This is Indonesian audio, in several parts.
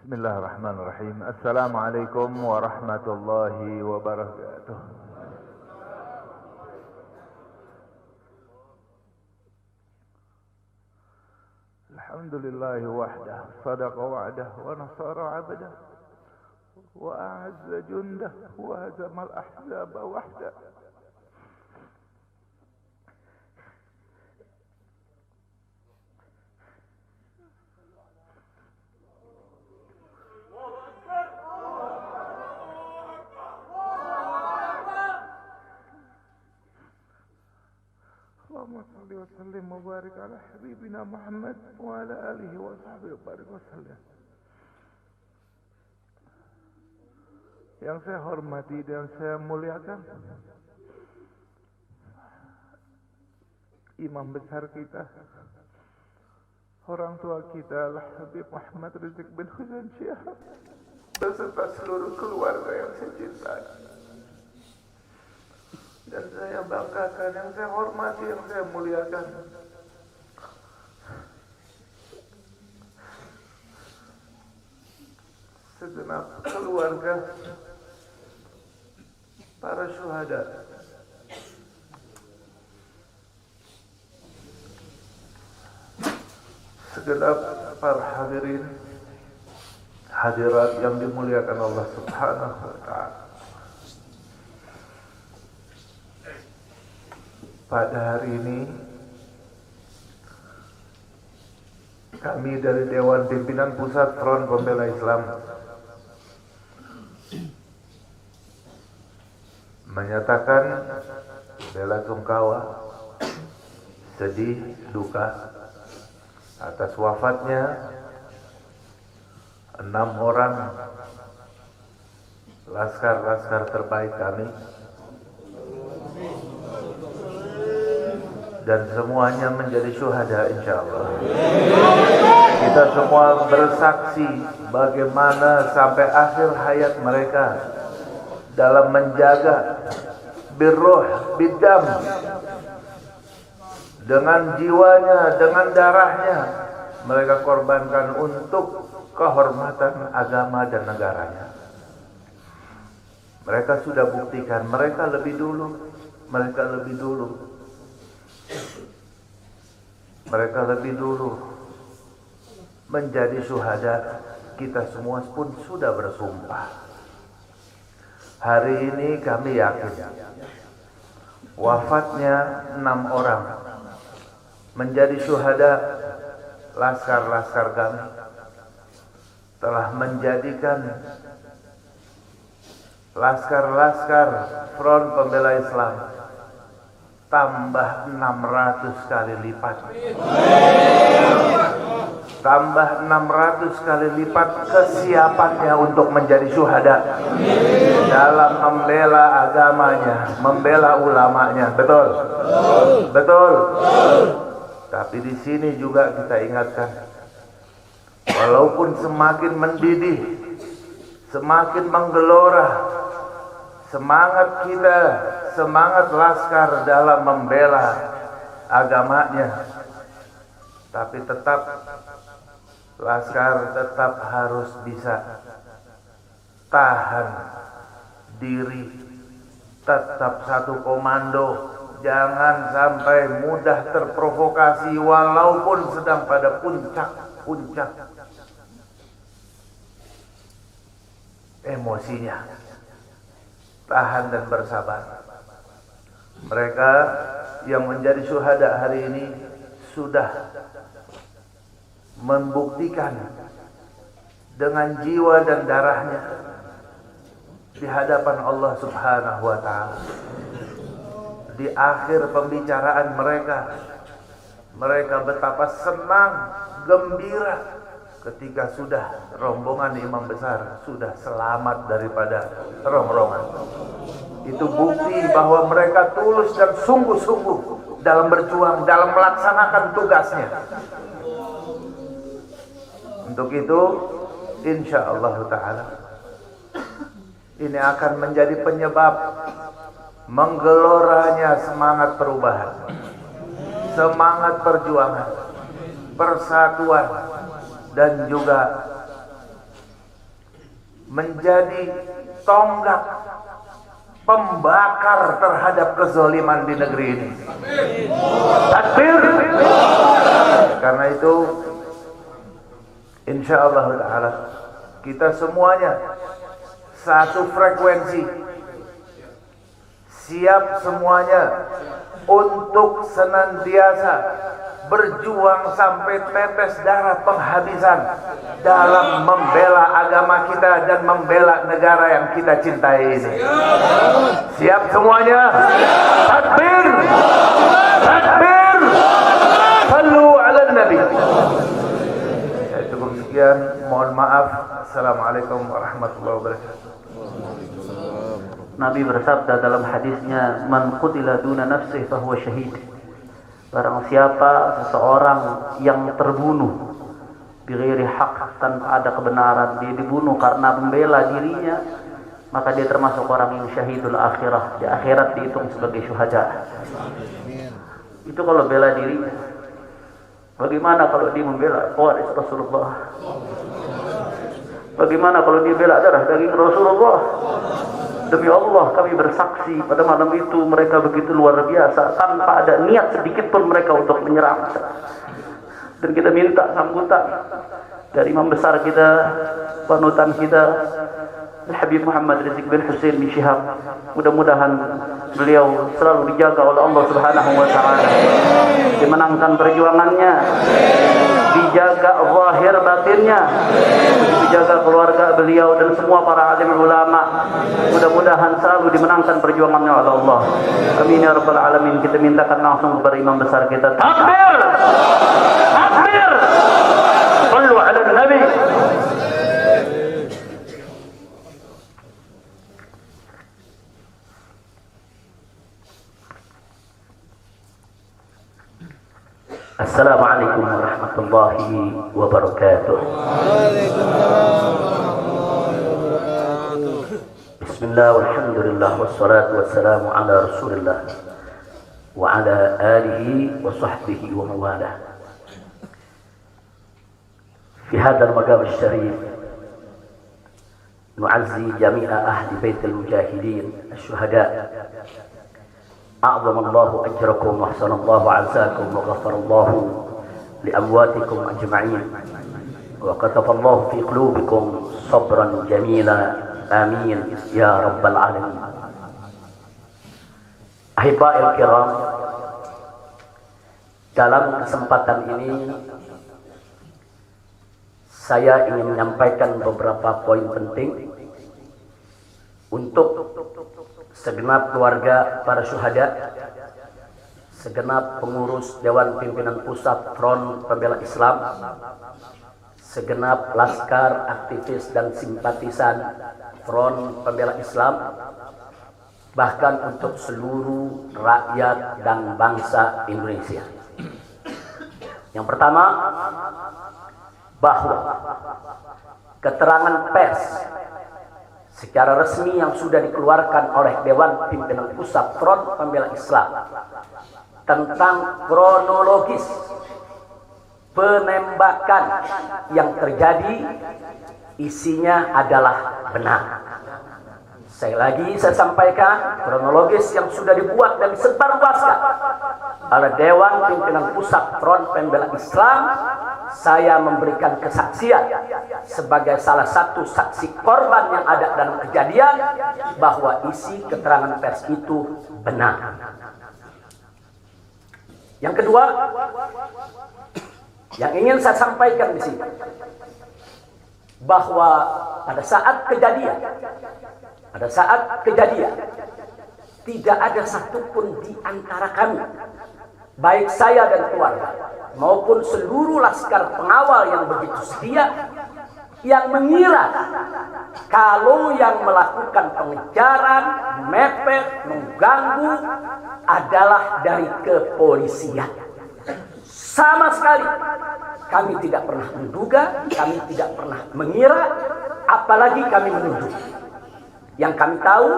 Bismillahirrahmanirrahim. Assalamualaikum warahmatullahi wabarakatuh. Alhamdulillahi wahdah, sadaqa wa'dah, wa nasara 'abdah, wa a'azza jundah, wa hazamal ahzaba wahdah. Allahumma salli wa sallim wa barik ala habibina Muhammad wa ala alihi wa sahbihi wa barik wa sallam. Yang saya hormati dan saya muliakan imam besar kita, orang tua kita Al-Habib Muhammad Rizik bin Husain Syihab beserta seluruh keluarga yang saya cintai dan saya banggakan, yang saya hormati, yang saya muliakan, segenap keluarga para syuhada, segenap para hadirin hadirat yang dimuliakan Allah Subhanahu wa ta'ala. Pada hari ini kami dari Dewan Pimpinan Pusat Front Pembela Islam menyatakan bela sungkawa, sedih, duka atas wafatnya 6 orang laskar-laskar terbaik kami, dan semuanya menjadi syuhada insyaallah. Kita semua bersaksi bagaimana sampai akhir hayat mereka dalam menjaga birruh bidam, dengan jiwanya, dengan darahnya mereka korbankan untuk kehormatan agama dan negaranya. Mereka sudah buktikan, mereka lebih dulu menjadi syuhada. Kita semua pun sudah bersumpah. Hari ini kami yakin wafatnya 6 orang menjadi syuhada laskar-laskar kami telah menjadikan laskar-laskar Front Pembela Islam tambah 600 kali lipat. Tambah 600 kali lipat kesiapannya untuk menjadi syuhada dalam membela agamanya, membela ulamanya. Betul? Betul. Tapi di sini juga kita ingatkan, walaupun semakin mendidih, semakin menggelora semangat kita, semangat laskar dalam membela agamanya, tapi tetap laskar tetap harus bisa tahan diri, tetap satu komando, jangan sampai mudah terprovokasi walaupun sedang pada puncak emosinya. Tahan dan bersabar. Mereka yang menjadi syuhada hari ini sudah membuktikan dengan jiwa dan darahnya di hadapan Allah Subhanahu wa ta'ala. Di akhir pembicaraan mereka betapa senang, gembira ketika sudah rombongan imam besar sudah selamat daripada rongrongan. Itu bukti bahwa mereka tulus dan sungguh-sungguh dalam berjuang, dalam melaksanakan tugasnya. Untuk itu insyaallah ta'ala ini akan menjadi penyebab menggeloranya semangat perubahan, semangat perjuangan, persatuan, dan juga menjadi tonggak pembakar terhadap kezaliman di negeri ini. Takbir. Karena itu insyaallah taala kita semuanya satu frekuensi, siap semuanya untuk senantiasa berjuang sampai tetes darah penghabisan dalam membela agama kita dan membela negara yang kita cintai ini. Siap semuanya? Takbir! Takbir! Sallu ala Nabi. Saya cukup sekian, mohon maaf. Assalamualaikum warahmatullahi wabarakatuh. Nabi bersabda dalam hadisnya, "Man qutila duna nafsihi fahuwa syahid." Barang siapa seseorang yang terbunuh bighairi haq, tanpa ada kebenaran, dia dibunuh karena membela dirinya, maka dia termasuk orang yang syahidul akhirah. Di akhirat dihitung sebagai syuhada. Itu kalau bela dirinya. Bagaimana kalau dia membela waris Rasulullah? Bagaimana kalau dia bela darah daging Rasulullah? Demi Allah kami bersaksi pada malam itu mereka begitu luar biasa, tanpa ada niat sedikit pun mereka untuk menyerang. Dan kita minta sambutan dari imam besar kita, panutan kita, Habib Muhammad Rizik bin Hussein bin Syihab. Mudah-mudahan beliau selalu dijaga oleh Allah Subhanahu wa taala, dimenangkan perjuangannya, dijaga zahir batinnya, dijaga keluarga beliau dan semua para alim ulama. Mudah-mudahan selalu dimenangkan perjuangannya oleh Allah. Amin ya rabbal alamin. Kita mintakan langsung kepada imam besar kita. Takbir! Takbir! Sallu ala Nabi. Assalamualaikum warahmatullahi wabarakatuh. Bismillah walhamdulillah wassalatu wassalamu ala rasulillah wa ala alihi wa sahbihi wa mawalah. Fi hadzal maqam asy-syarif nu'azzi jami'a ahli baitil mujahidin asy-syuhada. أعظم الله أجركم وأحسن الله عزاكم وغفر الله لأمواتكم أجمعين وكتب الله في قلوبكم صبرا جميلا آمين يا رب العالمين. أحبائي الكرام, dalam kesempatan ini saya ingin menyampaikan beberapa poin penting untuk segenap keluarga para syuhada, segenap pengurus Dewan Pimpinan Pusat Front Pembela Islam, segenap laskar, aktivis dan simpatisan Front Pembela Islam, bahkan untuk seluruh rakyat dan bangsa Indonesia. Yang pertama, bahwa keterangan pers secara resmi yang sudah dikeluarkan oleh Dewan Pimpinan Pusat Front Pembela Islam tentang kronologis penembakan yang terjadi isinya adalah benar. Saya sampaikan kronologis yang sudah dibuat dan disebarluaskan oleh Dewan Pimpinan Pusat Front Pembela Islam. Saya memberikan kesaksian sebagai salah satu saksi korban yang ada dalam kejadian bahwa isi keterangan pers itu benar. Yang kedua, yang ingin saya sampaikan di sini, bahwa pada saat kejadian tidak ada satupun di antara kami, baik saya dan keluarga maupun seluruh laskar pengawal yang begitu setia, yang mengira kalau yang melakukan pengejaran, mepet, mengganggu adalah dari kepolisian. Sama sekali kami tidak pernah menduga, kami tidak pernah mengira, apalagi kami menuduh. Yang kami tahu,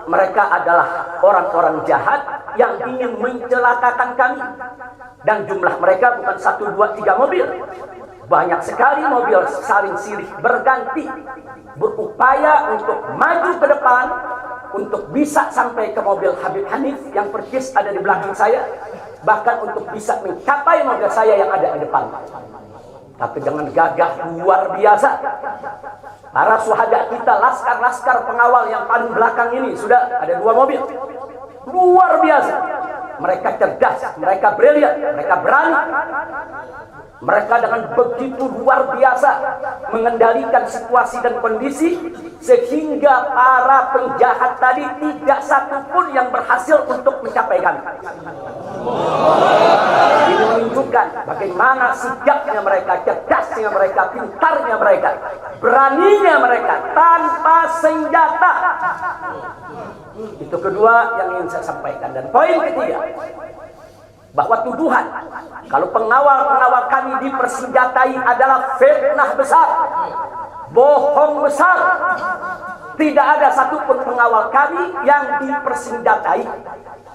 mereka adalah orang-orang jahat yang ingin mencelakakan kami. Dan jumlah mereka bukan 1, 2, 3 mobil. Banyak sekali mobil saling silih berganti, berupaya untuk maju ke depan, untuk bisa sampai ke mobil Habib Hanif yang persis ada di belakang saya, bahkan untuk bisa mencapai mobil saya yang ada di depan. Tapi dengan gagah luar biasa, para syuhada kita, laskar-laskar pengawal yang paling belakang ini, sudah ada 2 mobil. Luar biasa. Mereka cerdas, mereka brilian, mereka berani. Mereka dengan begitu luar biasa mengendalikan situasi dan kondisi, sehingga para penjahat tadi tidak satu pun yang berhasil untuk mencapai kami. Ini menunjukkan bagaimana sigapnya mereka, cerdasnya mereka, pintarnya mereka, beraninya mereka tanpa senjata. Itu kedua yang ingin saya sampaikan. Dan poin ketiga, bahwa tuduhan kalau pengawal-pengawal kami dipersenjatai adalah fitnah besar, bohong besar. Tidak ada satupun pengawal kami yang dipersenjatai,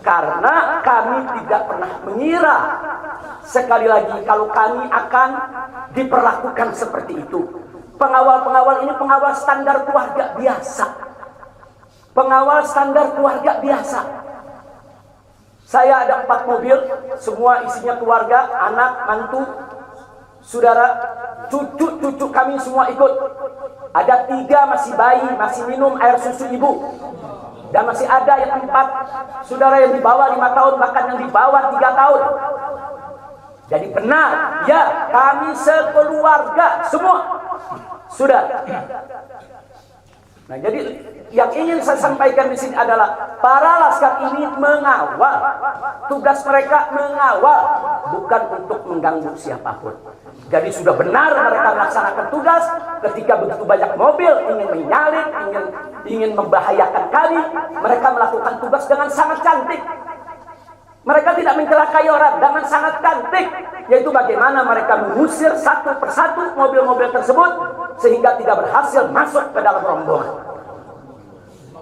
karena kami tidak pernah mengira, sekali lagi, kalau kami akan diperlakukan seperti itu. Pengawal-pengawal ini pengawal standar keluarga biasa. Pengawal standar keluarga biasa. Saya ada 4 mobil, semua isinya keluarga, anak, mantu, saudara, cucu-cucu kami semua ikut. Ada 3 masih bayi, masih minum air susu ibu. Dan masih ada yang 4 saudara yang di bawah 5 tahun, bahkan yang di bawah 3 tahun. Jadi benar, ya, kami sekeluarga semua. Sudah. Nah, jadi yang ingin saya sampaikan di sini adalah para laskar ini mengawal. Tugas mereka mengawal, bukan untuk mengganggu siapapun. Jadi sudah benar mereka melaksanakan tugas. Ketika begitu banyak mobil ingin menyalip, ingin membahayakan kami, mereka melakukan tugas dengan sangat cantik. Mereka tidak mencelakai orang, dengan sangat cantik, yaitu bagaimana mereka mengusir satu persatu mobil-mobil tersebut sehingga tidak berhasil masuk ke dalam rombongan.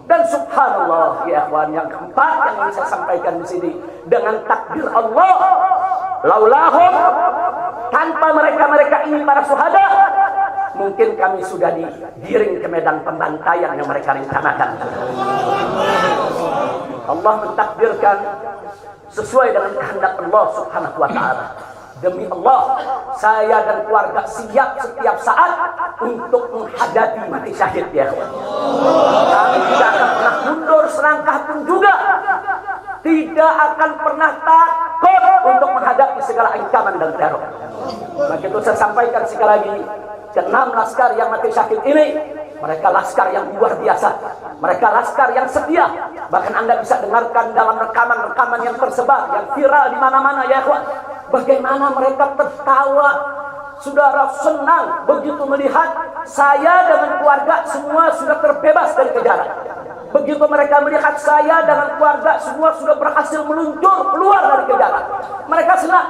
Dan subhanallah, ya ikhwan, yang keempat yang ingin saya sampaikan di sini, dengan takdir Allah, laulahum, tanpa mereka ini para syuhada, mungkin kami sudah digiring ke medan pembantaian yang mereka rencanakan. Allah mentakdirkan sesuai dengan kehendak Allah subhanahu wa ta'ala. Demi Allah, saya dan keluarga siap setiap saat untuk menghadapi mati syahid, ya. Kami tidak akan pernah mundur selangkah pun juga. Tidak akan pernah takut untuk menghadapi segala ancaman dan teror. Maka itu saya sampaikan sekali lagi, 6 laskar yang mati syahid ini, mereka laskar yang luar biasa. Mereka laskar yang setia. Bahkan Anda bisa dengarkan dalam rekaman-rekaman yang tersebar, yang viral di mana-mana, ya ikhwan. Bagaimana mereka tertawa, saudara, senang begitu melihat saya dengan keluarga semua sudah terbebas dari kejaran. Begitu mereka melihat saya dengan keluarga semua sudah berhasil meluncur keluar dari kejaran, mereka senang.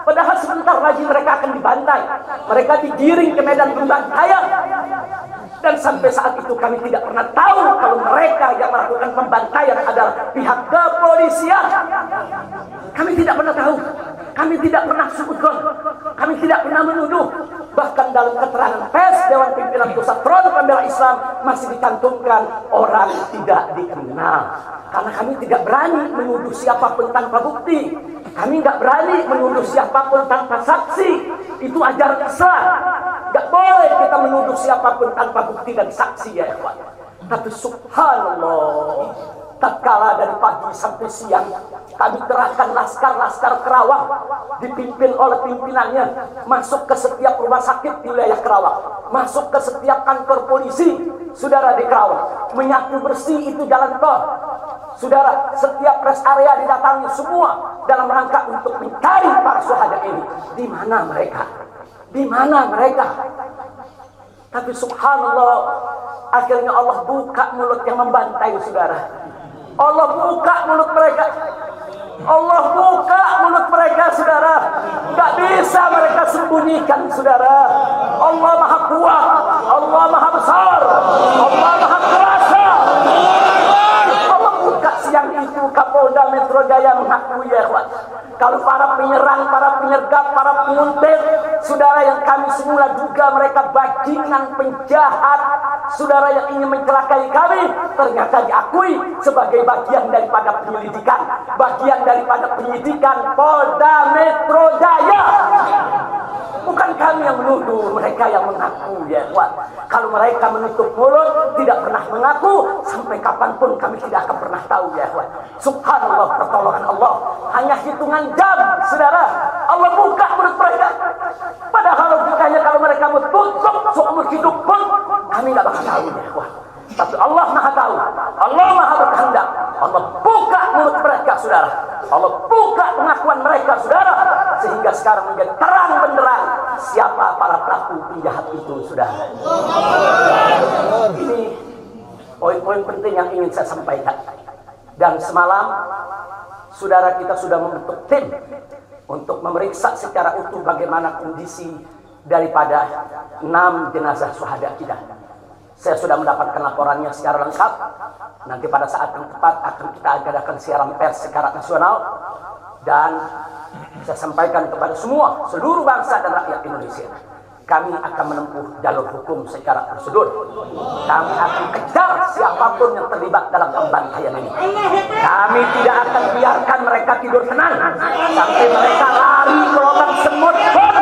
Padahal sebentar lagi mereka akan dibantai. Mereka digiring ke medan pembantaian. Dan sampai saat itu kami tidak pernah tahu kalau mereka yang melakukan pembantaian adalah pihak kepolisian. Kami tidak pernah tahu. Kami tidak pernah suudzon. Kami tidak pernah menuduh. Bahkan dalam keterangan pers Dewan Pimpinan Pusat Front Pembela Islam masih dicantumkan orang tidak dikenal. Karena kami tidak berani menuduh siapapun tanpa bukti. Kami tidak berani menuduh siapapun tanpa saksi. Itu ajaran Islam. Tidak boleh kita menuduh siapapun tanpa bukti dan saksi, ya ikhwan. Tapi subhanallah, tatkala dari pagi sampai siang kami kerahkan laskar-laskar Kerawang dipimpin oleh pimpinannya masuk ke setiap rumah sakit di wilayah Kerawang, masuk ke setiap kantor polisi, saudara, di Kerawang, menyapu bersih itu jalan tol, saudara. Setiap rest area didatangi semua dalam rangka untuk mencari para syuhada ini. Di mana mereka? Di mana mereka? Tapi subhanallah, akhirnya Allah buka mulut yang membantai, saudara. Allah buka mulut mereka. Allah buka mulut mereka, saudara. Tak bisa mereka sembunyikan, saudara. Allah Maha Kuat, Allah Maha Besar, Allah Maha Kuasa. Allah buka siang itu. Kapolda Metro Jaya mengakui, ya ikhwan, Kalau para penyerang, para penyergap, para penguntit, saudara yang kami semula duga mereka bajingan penjahat, saudara yang ingin mencelakai kami, ternyata diakui sebagai bagian daripada penyelidikan, bagian daripada penyidikan Polda Metro Jaya. Bukan kami yang menuduh, mereka yang mengaku, ya ikhwan. Kalau mereka menutup mulut, tidak pernah mengaku, sampai kapanpun kami tidak akan pernah tahu, ya ikhwan. Subhanallah, pertolongan Allah hanya hitungan jam, saudara. Allah buka mulut mereka. Padahal logikanya kalau mereka menutup seumur hidup pun, kami tidak bakal tahu, ya ikhwan. Tapi Allah Maha tahu, Allah Maha berkehendak. Allah buka mulut mereka, saudara. Allah buka pengakuan mereka, saudara, sehingga sekarang menjadi terang benderang siapa para pelaku penjahat itu, saudara. Ini poin-poin penting yang ingin saya sampaikan. Dan semalam saudara kita sudah membentuk tim untuk memeriksa secara utuh bagaimana kondisi daripada 6 jenazah syuhada kita. Saya sudah mendapatkan laporannya secara lengkap. Nanti pada saat yang tepat akan kita adakan siaran pers secara nasional. Dan saya sampaikan kepada semua, seluruh bangsa dan rakyat Indonesia, kami akan menempuh jalur hukum secara prosedur. Kami akan kejar siapapun yang terlibat dalam pembantaian ini. Kami tidak akan biarkan mereka tidur tenang sampai mereka lari ke lubang semut pun.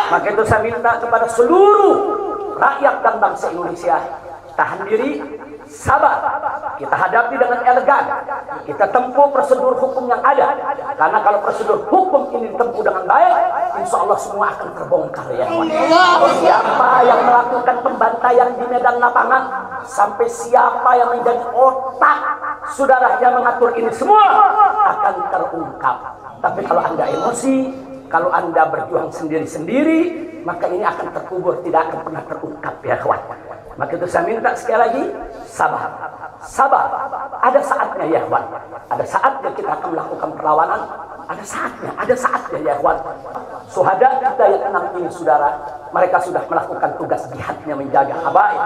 Maka itu saya minta kepada seluruh rakyat dan bangsa Indonesia, tahan diri, sabar. Kita hadapi dengan elegan. Kita tempuh prosedur hukum yang ada. Karena kalau prosedur hukum ini ditempuh dengan baik, insya Allah semua akan terbongkar, ya. Siapa yang melakukan pembantaian di medan lapangan, sampai siapa yang menjadi otak saudara yang mengatur ini semua akan terungkap. Tapi kalau Anda emosi, kalau Anda berjuang sendiri-sendiri, maka ini akan terkubur, tidak akan pernah terungkap, ya kawan. Maka itu saya minta sekali lagi, sabar. Sabar. Ada saatnya, ya kawan. Ada saatnya kita akan melakukan perlawanan. Ada saatnya, ya kawan. Syuhada kita yang 6 ini, saudara, mereka sudah melakukan tugas jihadnya, menjaga habaib,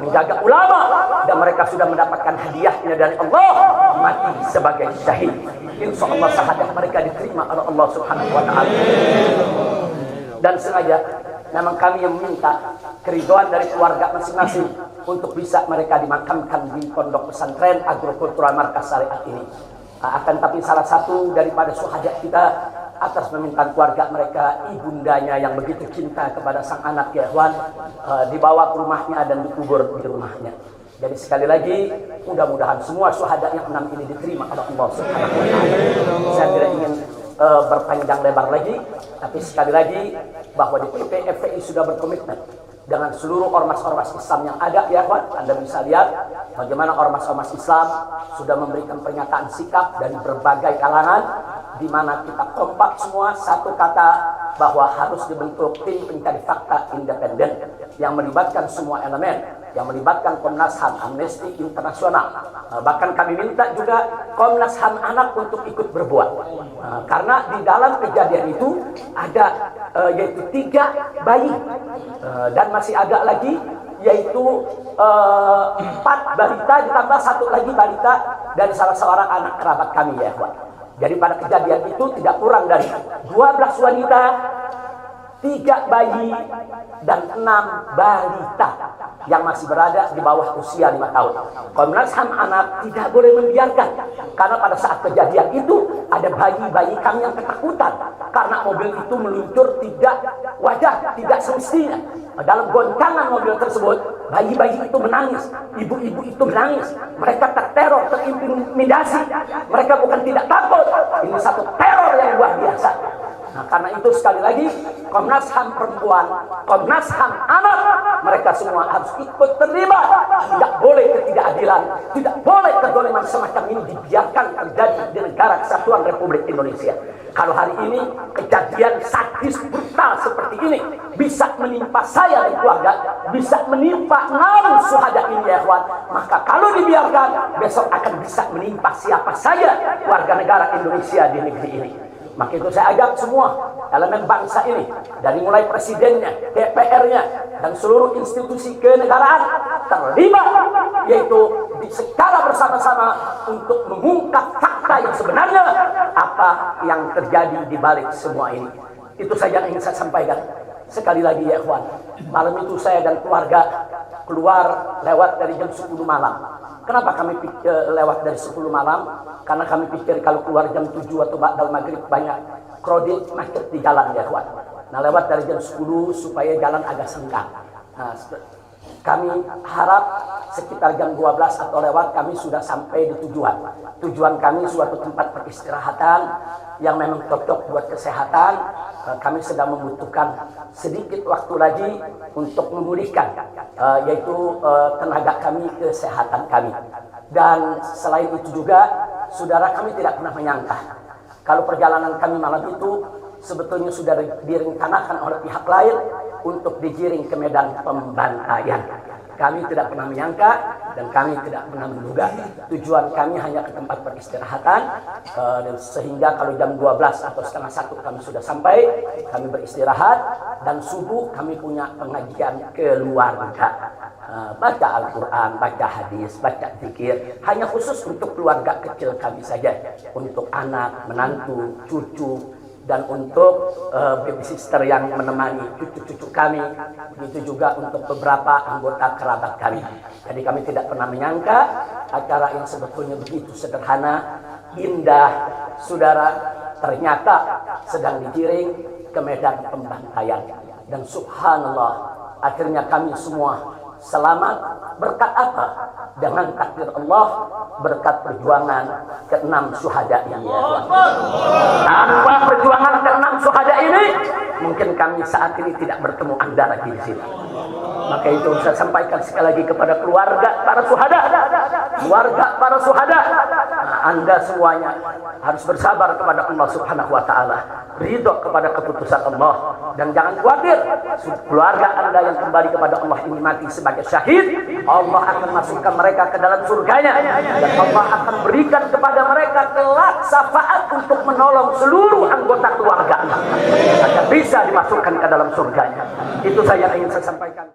menjaga ulama, dan mereka sudah mendapatkan hadiahnya dari Allah, mati sebagai syahid. Insya Allah syahadat mereka diterima oleh Allah Subhanahu wa Ta'ala. Dan sengaja memang kami yang meminta keridhaan dari keluarga masing-masing untuk bisa mereka dimakamkan di pondok pesantren agrokultural markas syariat ini. Akan tapi salah satu daripada syuhada kita, atas permintaan keluarga mereka, ibundanya yang begitu cinta kepada sang anak, ya ikhwan, dibawa ke rumahnya dan dikubur di rumahnya. Jadi sekali lagi, mudah-mudahan semua syuhada yang 6 ini diterima oleh Allah Subhanahu wa Ta'ala. Saya tidak ingin berpanjang lebar lagi, tapi sekali lagi bahwa DPP FPI sudah berkomitmen dengan seluruh ormas-ormas Islam yang ada, ya kawan. Anda bisa lihat bagaimana ormas-ormas Islam sudah memberikan pernyataan sikap dari berbagai kalangan, di mana kita kompak semua satu kata bahwa harus dibentuk tim pencari fakta independen yang melibatkan semua elemen, yang melibatkan Komnas HAM, Amnesty Internasional. Bahkan kami minta juga Komnas HAM anak untuk ikut berbuat. Karena di dalam kejadian itu ada yaitu 3 bayi dan masih ada lagi yaitu 4 balita ditambah 1 lagi balita dari salah seorang anak kerabat kami, ya ikhwan. Jadi pada kejadian itu tidak kurang dari 12 wanita, 3 bayi, dan 6 balita yang masih berada di bawah usia 5 tahun. Komnas HAM anak tidak boleh membiarkan, karena pada saat kejadian itu ada bayi-bayi kami yang ketakutan karena mobil itu meluncur tidak wajar, tidak semestinya. Dalam goncangan mobil tersebut, bayi-bayi itu menangis, ibu-ibu itu menangis, mereka terteror, terintimidasi. Mereka bukan tidak takut, ini satu teror yang luar biasa. Nah, karena itu sekali lagi Komnas HAM perempuan, Komnas HAM anak, mereka semua harus ikut terlibat. Tidak boleh ketidakadilan, tidak boleh kezaliman semacam ini dibiarkan terjadi di negara kesatuan Republik Indonesia. Kalau hari ini kejadian sadis brutal seperti ini bisa menimpa saya dan keluarga, bisa menimpa 6 syuhada ini, ya ikhwan, maka kalau dibiarkan besok akan bisa menimpa siapa saja warga negara Indonesia di negeri ini. Maka itu saya ajak semua elemen bangsa ini, dari mulai presidennya, DPR-nya, dan seluruh institusi kenegaraan terlibat, yaitu di skala bersama-sama untuk mengungkap fakta yang sebenarnya apa yang terjadi di balik semua ini. Itu saja yang ingin saya sampaikan. Sekali lagi ya ikhwan, malam itu saya dan keluarga keluar lewat dari jam 10 malam. Kenapa kami lewat dari 10 malam? Karena kami pikir kalau keluar jam 7 atau ba'dal maghrib banyak krodit macet di jalan ya ikhwan. Nah, lewat dari jam 10 supaya jalan agak senggang. Nah, kami harap sekitar jam 12 atau lewat kami sudah sampai di tujuan. Tujuan kami suatu tempat peristirahatan yang memang cocok buat kesehatan. Kami sedang membutuhkan sedikit waktu lagi untuk memulihkan yaitu tenaga kami, kesehatan kami. Dan selain itu juga, saudara, kami tidak pernah menyangka kalau perjalanan kami malam itu sebetulnya sudah direncanakan oleh pihak lain untuk digiring ke medan pembantaian. Kami tidak pernah menyangka dan kami tidak pernah menduga. Tujuan kami hanya ke tempat peristirahatan, dan sehingga kalau jam 12 atau setengah 1 kami sudah sampai, kami beristirahat, dan subuh kami punya pengajian keluarga. Baca Al-Quran, baca hadis, baca zikir, hanya khusus untuk keluarga kecil kami saja, untuk anak, menantu, cucu, dan untuk babysitter yang menemani cucu-cucu kami, begitu juga untuk beberapa anggota kerabat kami. Jadi kami tidak pernah menyangka acara yang sebetulnya begitu sederhana, indah, saudara, ternyata sedang digiring ke medan pembantaian. Dan subhanallah, akhirnya kami semua selamat. Berkat apa? Dengan takdir Allah, berkat perjuangan ke-6 syuhada ini. Tanpa perjuangan ke-6 syuhada ini, mungkin kami saat ini tidak bertemu Anda lagi di sini. Maka itu saya sampaikan sekali lagi kepada keluarga para syuhada. Keluarga para syuhada, nah, Anda semuanya harus bersabar kepada Allah Subhanahu wa taala, ridho kepada keputusan Allah, dan jangan khawatir, keluarga Anda yang kembali kepada Allah ini mati sebagai syahid, Allah akan masukkan mereka ke dalam surganya, dan Allah akan berikan kepada mereka kelak syafaat untuk menolong seluruh anggota keluarga agar bisa dimasukkan ke dalam surganya. Itu saya ingin saya sampaikan.